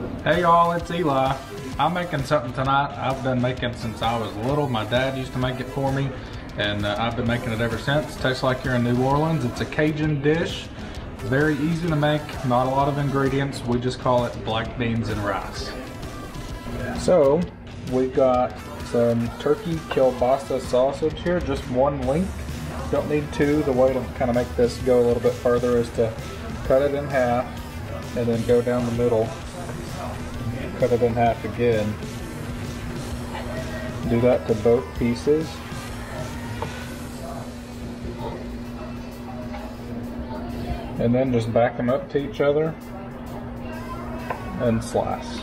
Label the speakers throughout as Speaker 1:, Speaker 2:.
Speaker 1: Hey y'all, it's Eli. I'm making something tonight I've been making since I was little. My dad used to make it for me, and I've been making it ever since. Tastes like you're in New Orleans. It's a Cajun dish. Very easy to make, not a lot of ingredients. We just call it black beans and rice. So, we've got some turkey kielbasa sausage here, just one length. Don't need two. The way to kind of make this go a little bit further is to cut it in half and then go down the middle. Cut it in half again. Do that to both pieces. And then just back them up to each other and slice.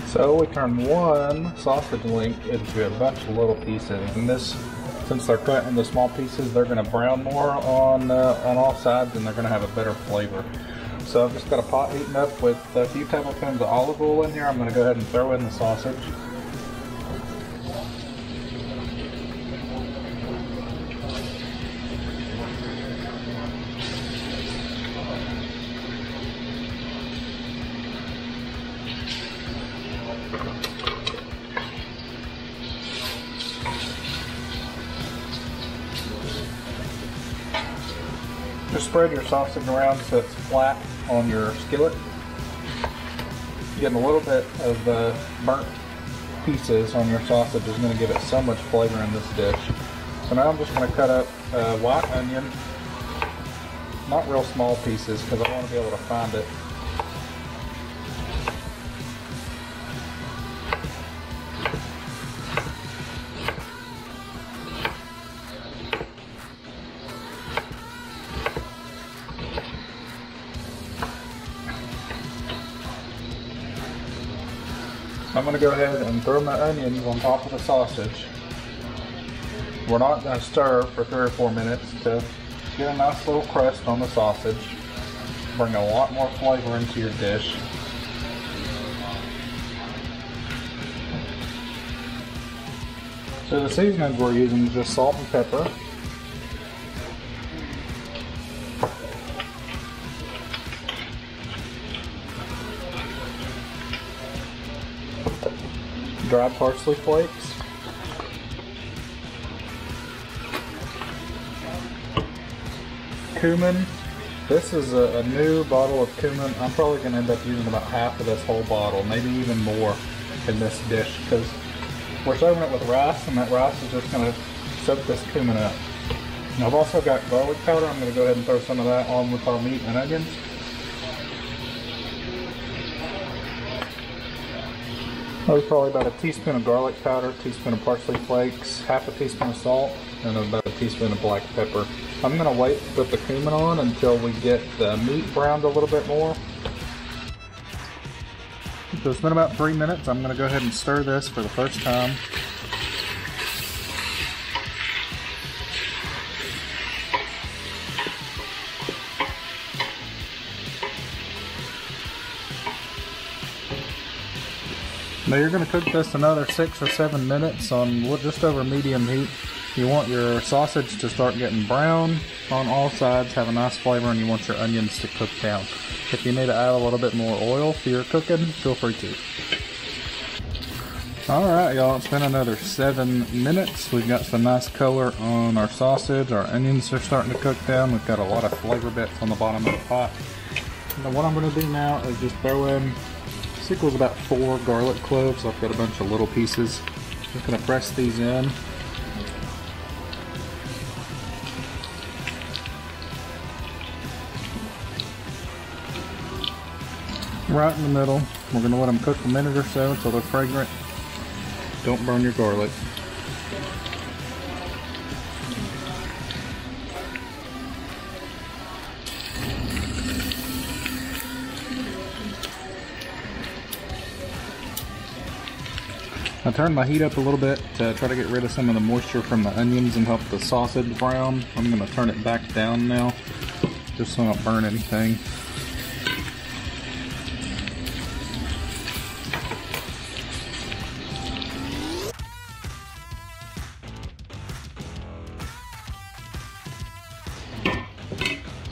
Speaker 1: So we turn one sausage link into a bunch of little pieces, and this, since they're cut into small pieces, they're going to brown more on all sides, and they're going to have a better flavor. So I've just got a pot heating up with a few tablespoons of olive oil in here. I'm going to go ahead and throw in the sausage. Just spread your sausage around so it's flat on your skillet. Getting a little bit of burnt pieces on your sausage is going to give it so much flavor in this dish. So now I'm just going to cut up a white onion, not real small pieces because I want to be able to find it. I'm going to go ahead and throw my onions on top of the sausage. We're not going to stir for 3 or 4 minutes to get a nice little crust on the sausage. Bring a lot more flavor into your dish. So the seasonings we're using is just salt and pepper. Dried parsley flakes, cumin. This is a new bottle of cumin. I'm probably going to end up using about half of this whole bottle, maybe even more in this dish because we're serving it with rice, and that rice is just going to soak this cumin up. And I've also got garlic powder. I'm going to go ahead and throw some of that on with our meat and onions. There's probably about a teaspoon of garlic powder, a teaspoon of parsley flakes, half a teaspoon of salt, and about a teaspoon of black pepper. I'm going to wait to put the cumin on until we get the meat browned a little bit more. So it's been about 3 minutes. I'm going to go ahead and stir this for the first time. Now you're going to cook this another 6 or 7 minutes on just over medium heat. You want your sausage to start getting brown on all sides, have a nice flavor, and you want your onions to cook down. If you need to add a little bit more oil for your cooking, feel free to. Alright y'all, it's been another 7 minutes. We've got some nice color on our sausage. Our onions are starting to cook down. We've got a lot of flavor bits on the bottom of the pot. Now what I'm going to do now is just throw in equals about 4 garlic cloves. I've got a bunch of little pieces. Just going to press these in. Right in the middle. We're going to let them cook a minute or so until they're fragrant. Don't burn your garlic. I turned my heat up a little bit to try to get rid of some of the moisture from the onions and help the sausage brown. I'm going to turn it back down now, just so I don't burn anything.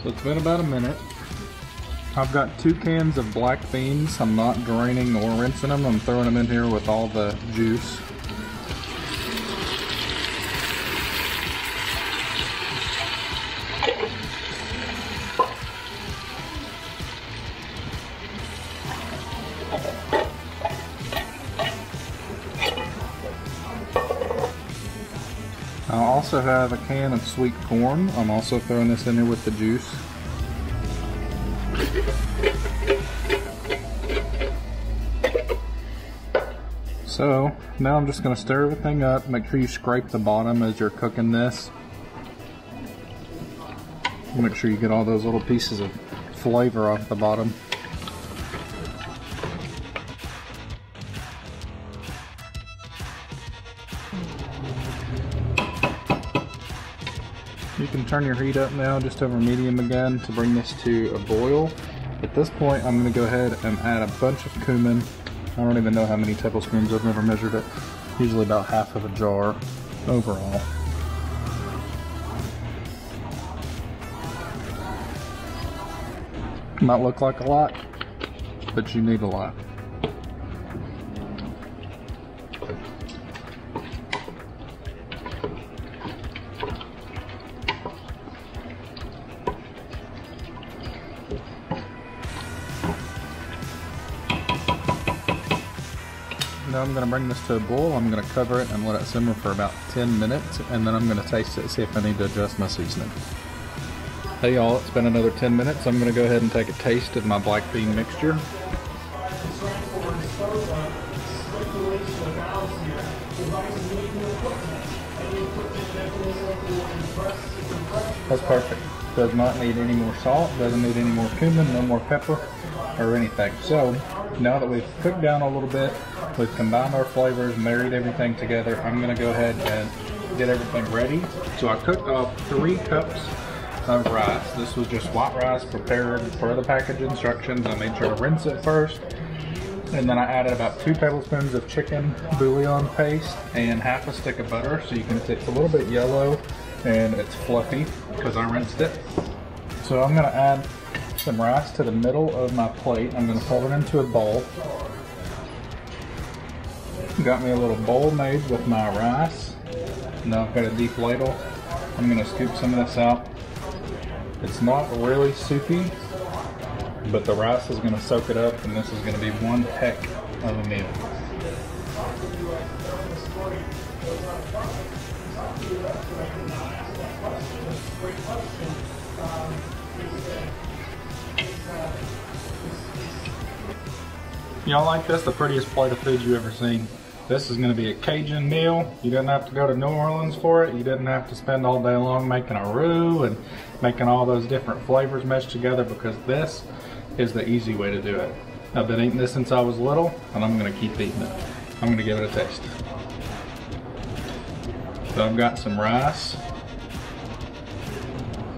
Speaker 1: So it's been about a minute. I've got 2 cans of black beans. I'm not draining or rinsing them. I'm throwing them in here with all the juice. I also have a can of sweet corn. I'm also throwing this in here with the juice. So now I'm just going to stir everything up. Make sure you scrape the bottom as you're cooking this. Make sure you get all those little pieces of flavor off the bottom. You can turn your heat up now just over medium again to bring this to a boil. At this point I'm going to go ahead and add a bunch of cumin. I don't even know how many tablespoons, I've never measured it. Usually about half of a jar overall. Might look like a lot, but you need a lot. Now I'm going to bring this to a boil. I'm going to cover it and let it simmer for about 10 minutes, and then I'm going to taste it, see if I need to adjust my seasoning. Hey y'all, it's been another 10 minutes. I'm going to go ahead and take a taste of my black bean mixture. That's perfect. Does not need any more salt, doesn't need any more cumin, no more pepper or anything. So now that we've cooked down a little bit, we've combined our flavors, married everything together, I'm going to go ahead and get everything ready. So I cooked off 3 cups of rice. This was just white rice prepared per the package instructions. I made sure to rinse it first, and then I added about 2 tablespoons of chicken bouillon paste and half a stick of butter, so you can see it's a little bit yellow and it's fluffy because I rinsed it. So I'm going to add some rice to the middle of my plate. I'm going to pour it into a bowl. Got me a little bowl made with my rice. Now I've got a deep ladle. I'm going to scoop some of this out. It's not really soupy, but the rice is going to soak it up, and this is going to be one heck of a meal. Y'all like this? The prettiest plate of food you ever seen. This is going to be a Cajun meal. You didn't have to go to New Orleans for it. You didn't have to spend all day long making a roux and making all those different flavors meshed together, because this is the easy way to do it. I've been eating this since I was little, and I'm going to keep eating it. I'm going to give it a taste. So I've got some rice.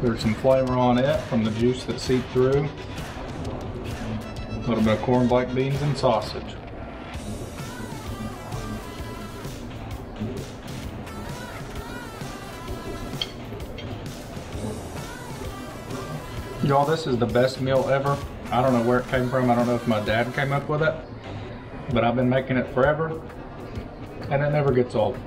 Speaker 1: There's some flavor on it from the juice that seeped through. A little bit of corn, black beans, and sausage. Y'all, this is the best meal ever. I don't know where it came from. I don't know if my dad came up with it, but I've been making it forever, and it never gets old.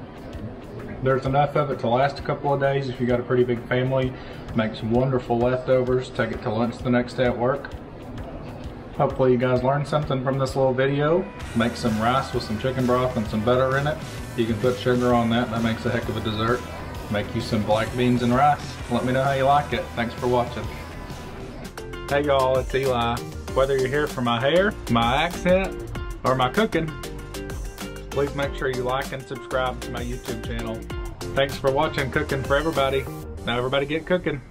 Speaker 1: There's enough of it to last a couple of days if you got a pretty big family. Make some wonderful leftovers. Take it to lunch the next day at work. Hopefully you guys learned something from this little video. Make some rice with some chicken broth and some butter in it. You can put sugar on that. That makes a heck of a dessert. Make you some black beans and rice. Let me know how you like it. Thanks for watching. Hey y'all, it's Eli. Whether you're here for my hair, my accent, or my cooking, please make sure you like and subscribe to my YouTube channel. Thanks for watching Cooking for Everybody. Now everybody get cooking.